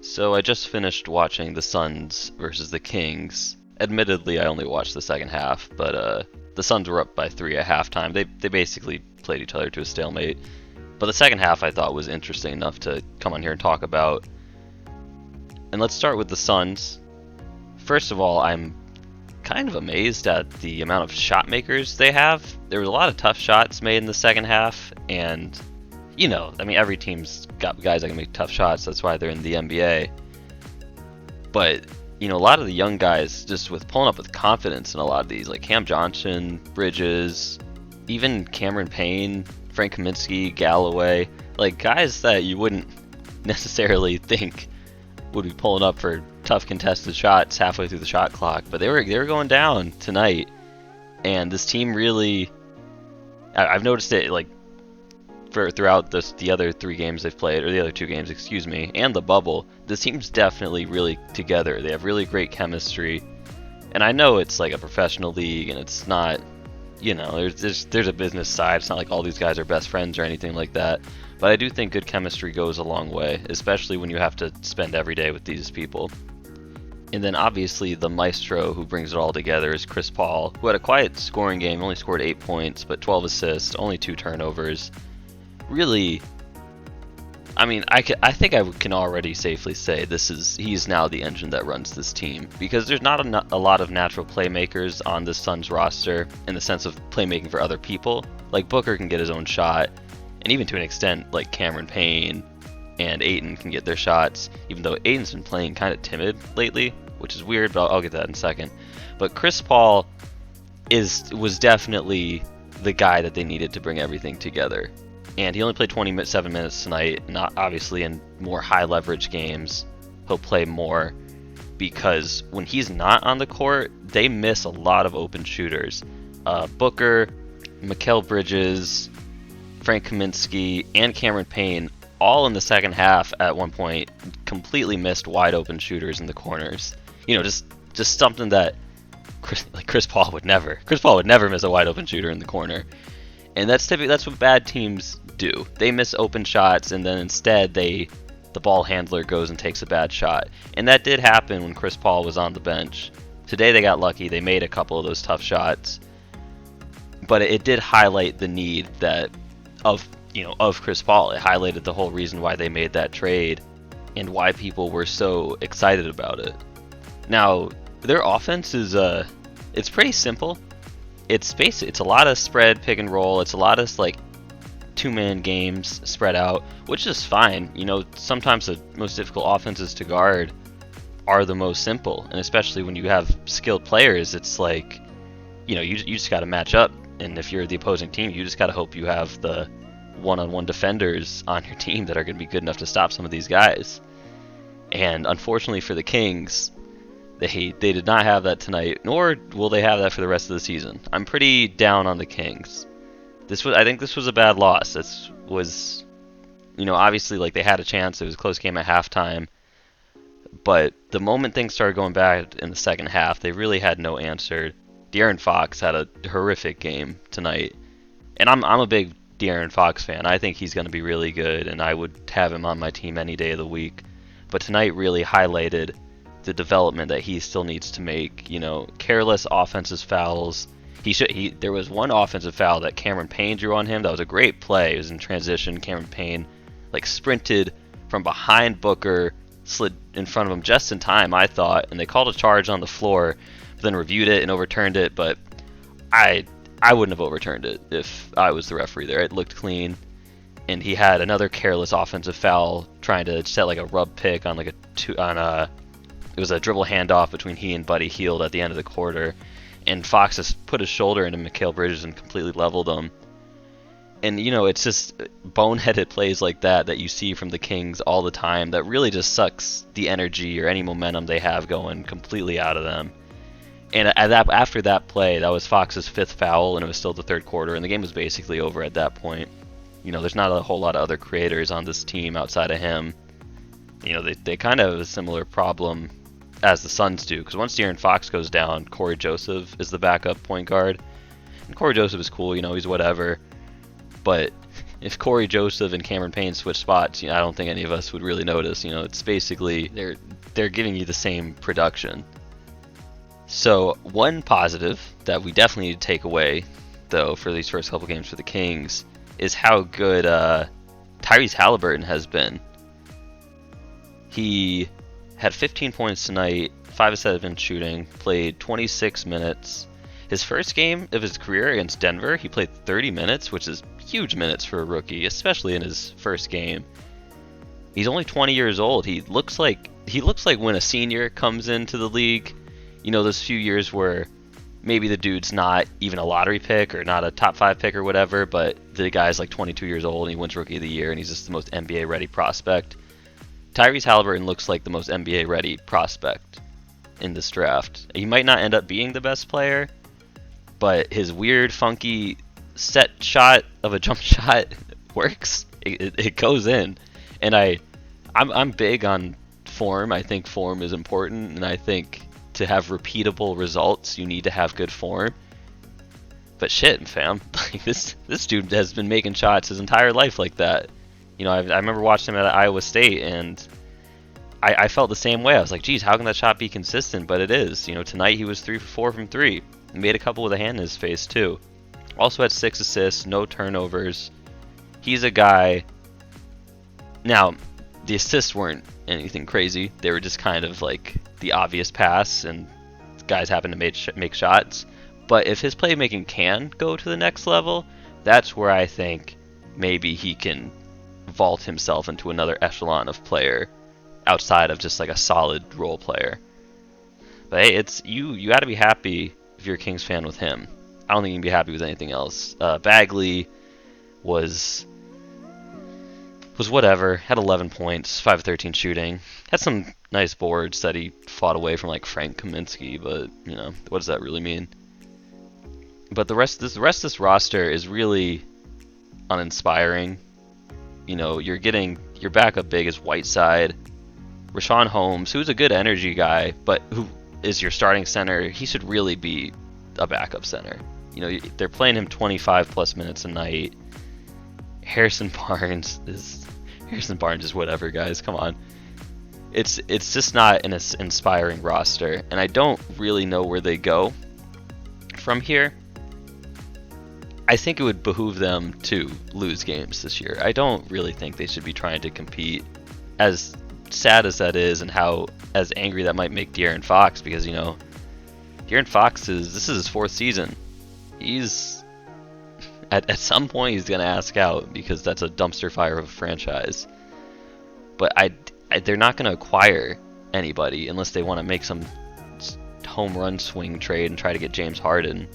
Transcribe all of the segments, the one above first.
So I just finished watching the Suns versus the Kings. Admittedly, I only watched the second half, but the Suns were up by 3 at halftime. They basically played each other to a stalemate. But the second half I thought was interesting enough to come on here and talk about. And let's start with the Suns. First of all, I'm kind of amazed at the amount of shot makers they have. There was a lot of tough shots made in the second half, and every team's got guys that can make tough shots. That's why they're in the NBA. But, a lot of the young guys just with pulling up with confidence in a lot of these, like Cam Johnson, Bridges, even Cameron Payne, Frank Kaminsky, Galloway, like guys that you wouldn't necessarily think would be pulling up for tough contested shots halfway through the shot clock, but they were going down tonight, and this team really, I've noticed it like throughout the other 3 games they've played, or the other 2 games, excuse me, and the bubble. This team's definitely really together. They have really great chemistry, and I know it's like a professional league, and it's not, there's a business side. It's not like all these guys are best friends or anything like that. But I do think good chemistry goes a long way, especially when you have to spend every day with these people. And then obviously the maestro who brings it all together is Chris Paul, who had a quiet scoring game, only scored 8 points, but 12 assists, only 2 turnovers. Really, I think I can already safely say he's now the engine that runs this team, because there's not a lot of natural playmakers on this Suns roster in the sense of playmaking for other people. Like Booker can get his own shot, and even to an extent, like Cameron Payne and Ayton can get their shots, even though Ayton's been playing kind of timid lately, which is weird, but I'll get that in a second. But Chris Paul was definitely the guy that they needed to bring everything together. And he only played 27 minutes tonight, not obviously in more high leverage games. He'll play more because when he's not on the court, they miss a lot of open shooters. Booker, Mikal Bridges, Frank Kaminsky, and Cameron Payne, all in the second half at one point, completely missed wide open shooters in the corners. Just something that Chris Paul would never. Chris Paul would never miss a wide open shooter in the corner. And that's what bad teams do. They miss open shots, and then instead the ball handler goes and takes a bad shot. And that did happen when Chris Paul was on the bench. Today they got lucky. They made a couple of those tough shots. But it did highlight the need of Chris Paul. It highlighted the whole reason why they made that trade and why people were so excited about it. Now, their offense is it's pretty simple. It's a lot of spread pick and roll. It's a lot of like 2-man games spread out, which is fine. Sometimes the most difficult offenses to guard are the most simple, and especially when you have skilled players, it's like, you just got to match up. And if you're the opposing team, you just got to hope you have the one-on-one defenders on your team that are going to be good enough to stop some of these guys. And unfortunately for the Kings, they did not have that tonight, nor will they have that for the rest of the season. I'm pretty down on the Kings. I think this was a bad loss. This was, obviously like they had a chance. It was a close game at halftime. But the moment things started going bad in the second half, they really had no answer. De'Aaron Fox had a horrific game tonight. And I'm a big De'Aaron Fox fan. I think he's going to be really good, and I would have him on my team any day of the week. But tonight really highlighted the development that he still needs to make. Careless offensive fouls. There was one offensive foul that Cameron Payne drew on him. That was a great play. It was in transition. Cameron Payne sprinted from behind Booker, slid in front of him just in time, I thought, and they called a charge on the floor, but then reviewed it and overturned it. But I wouldn't have overturned it if I was the referee there. It looked clean. And he had another careless offensive foul trying to set like a rub pick on it was a dribble handoff between he and Buddy Hield at the end of the quarter. And Fox just put his shoulder into Mikal Bridges and completely leveled him. And, it's just boneheaded plays like that you see from the Kings all the time that really just sucks the energy or any momentum they have going completely out of them. And after that play, that was Fox's 5th foul, and it was still the 3rd quarter, and the game was basically over at that point. There's not a whole lot of other creators on this team outside of him. They kind of have a similar problem as the Suns do, because once De'Aaron Fox goes down, Corey Joseph is the backup point guard. And Corey Joseph is cool, he's whatever. But if Corey Joseph and Cameron Payne switch spots, I don't think any of us would really notice. It's basically they're giving you the same production. So one positive that we definitely need to take away, though, for these first couple games for the Kings is how good Tyrese Halliburton has been. He had 15 points tonight, 5 of 7 shooting, played 26 minutes. His first game of his career against Denver, he played 30 minutes, which is huge minutes for a rookie, especially in his first game. He's only 20 years old. He looks like when a senior comes into the league. Those few years where maybe the dude's not even a lottery pick or not a top 5 pick or whatever, but the guy's like 22 years old and he wins Rookie of the Year and he's just the most NBA ready prospect. Tyrese Halliburton looks like the most NBA ready prospect in this draft. He might not end up being the best player, but his weird, funky set shot of a jump shot works. It goes in, and I'm big on form. I think form is important, and I think to have repeatable results, you need to have good form. But shit, fam, like this dude has been making shots his entire life like that. I remember watching him at Iowa State, and I felt the same way. I was like, geez, how can that shot be consistent? But it is. Tonight he was 3 for 4 from 3. He made a couple with a hand in his face too. Also had 6 assists, no turnovers. He's a guy. Now, the assists weren't anything crazy. They were just kind of like the obvious pass, and guys happen to make shots. But if his playmaking can go to the next level, that's where I think maybe he can vault himself into another echelon of player outside of just like a solid role player. But hey, it's you got to be happy if you're a Kings fan with him. I don't think you can be happy with anything else. Bagley was whatever. Had 11 points, 5 of 13 shooting. Had some nice boards that he fought away from like Frank Kaminsky, but what does that really mean? But the rest of this roster is really uninspiring. You're your backup big is Whiteside, Rashawn Holmes, who's a good energy guy, but who is your starting center. He should really be a backup center. They're playing him 25 plus minutes a night. Harrison Barnes is whatever, guys. Come on. It's just not an inspiring roster, and I don't really know where they go from here. I think it would behoove them to lose games this year. I don't really think they should be trying to compete, as sad as that is, and as angry that might make De'Aaron Fox, because De'Aaron Fox this is his 4th season. He's at some point he's gonna ask out, because that's a dumpster fire of a franchise. But they're not gonna acquire anybody unless they want to make some home run swing trade and try to get James Harden.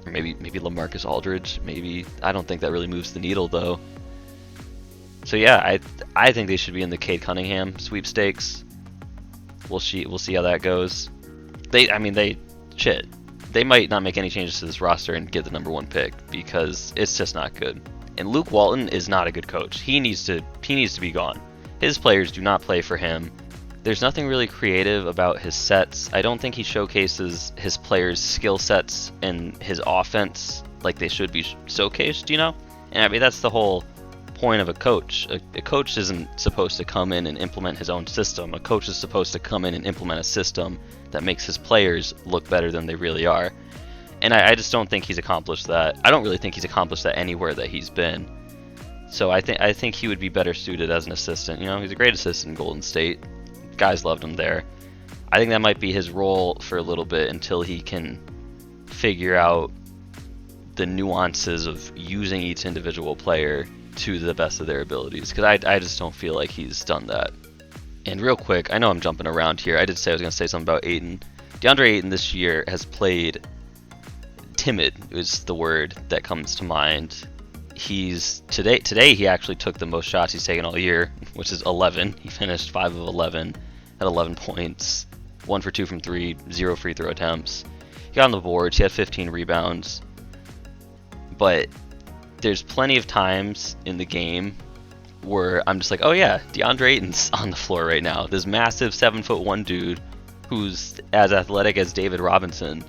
Or maybe LaMarcus Aldridge. Maybe. I don't think that really moves the needle, though. So yeah, I think they should be in the Cade Cunningham sweepstakes. We'll see how that goes. They might not make any changes to this roster and get the number 1 pick, because it's just not good. And Luke Walton is not a good coach. He needs to be gone. His players do not play for him. There's nothing really creative about his sets. I don't think he showcases his players' skill sets and his offense like they should be showcased, And I mean, that's the whole point of a coach. A coach isn't supposed to come in and implement his own system. A coach is supposed to come in and implement a system that makes his players look better than they really are. And I just don't think he's accomplished that. I don't really think he's accomplished that anywhere that he's been. So I think he would be better suited as an assistant. He's a great assistant in Golden State. Guys loved him there. I think that might be his role for a little bit until he can figure out the nuances of using each individual player to the best of their abilities, because I just don't feel like he's done that. And real quick, I know I'm jumping around here. I did say I was going to say something about Ayton. DeAndre Ayton this year has played timid, is the word that comes to mind. Today he actually took the most shots he's taken all year, which is 11. He finished 5 of 11 at 11 points, 1 for 2 from 3, 0 free throw attempts. He got on the boards, he had 15 rebounds. But there's plenty of times in the game where I'm just like, oh yeah, DeAndre Ayton's on the floor right now. This massive 7'1" dude who's as athletic as David Robinson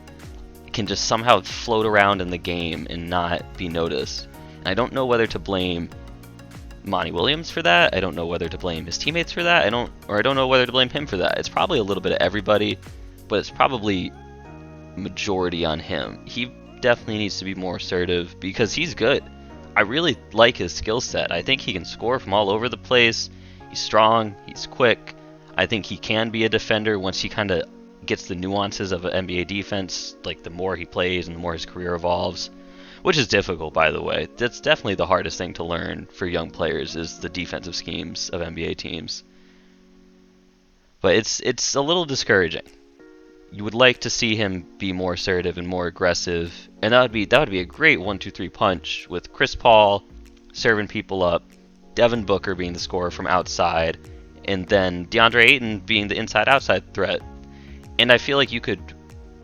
can just somehow float around in the game and not be noticed. And I don't know whether to blame Monty Williams for that. I don't know whether to blame his teammates for that. I don't know whether to blame him for that. It's probably a little bit of everybody, but it's probably majority on him. He definitely needs to be more assertive because he's good. I really like his skill set. I think he can score from all over the place. He's strong, he's quick. I think he can be a defender once he kind of gets the nuances of an NBA defense, like the more he plays and the more his career evolves. Which is difficult, by the way. That's definitely the hardest thing to learn for young players is the defensive schemes of NBA teams. But it's a little discouraging. You would like to see him be more assertive and more aggressive, and that would be a great 1-2-3 punch with Chris Paul serving people up, Devin Booker being the scorer from outside, and then DeAndre Ayton being the inside-outside threat. And I feel like you could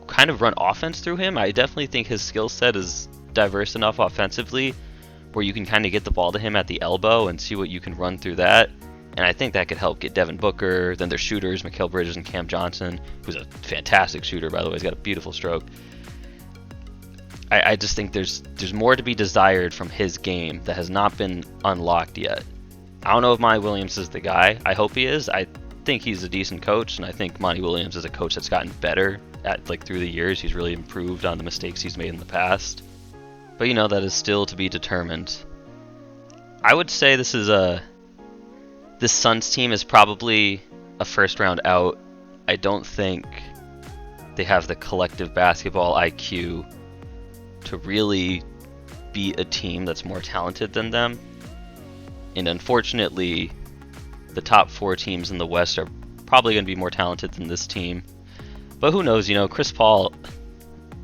kind of run offense through him. I definitely think his skill set is diverse enough offensively where you can kind of get the ball to him at the elbow and see what you can run through that. And I think that could help get Devin Booker. Then there's shooters, Mikal Bridges and Cam Johnson, who's a fantastic shooter, by the way. He's got a beautiful stroke. I just think there's more to be desired from his game that has not been unlocked yet. I don't know if Monty Williams is the guy. I hope he is. I think he's a decent coach, and I think Monty Williams is a coach that's gotten better through the years. He's really improved on the mistakes he's made in the past. But that is still to be determined. I would say this Suns team is probably a first round out. I don't think they have the collective basketball IQ to really beat a team that's more talented than them. And unfortunately, the top 4 teams in the West are probably going to be more talented than this team. But who knows, Chris Paul,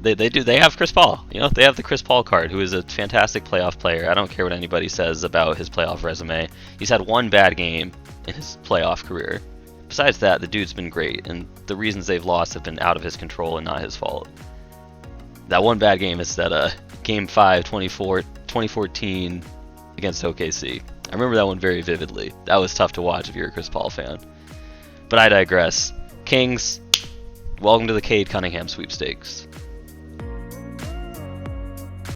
they have Chris Paul. They have the Chris Paul card, who is a fantastic playoff player. I don't care what anybody says about his playoff resume. He's had one bad game in his playoff career. Besides that, the dude's been great, and the reasons they've lost have been out of his control and not his fault. That one bad game is that Game 5, 2014 against OKC. I remember that one very vividly. That was tough to watch if you're a Chris Paul fan. But I digress. Kings, welcome to the Cade Cunningham sweepstakes.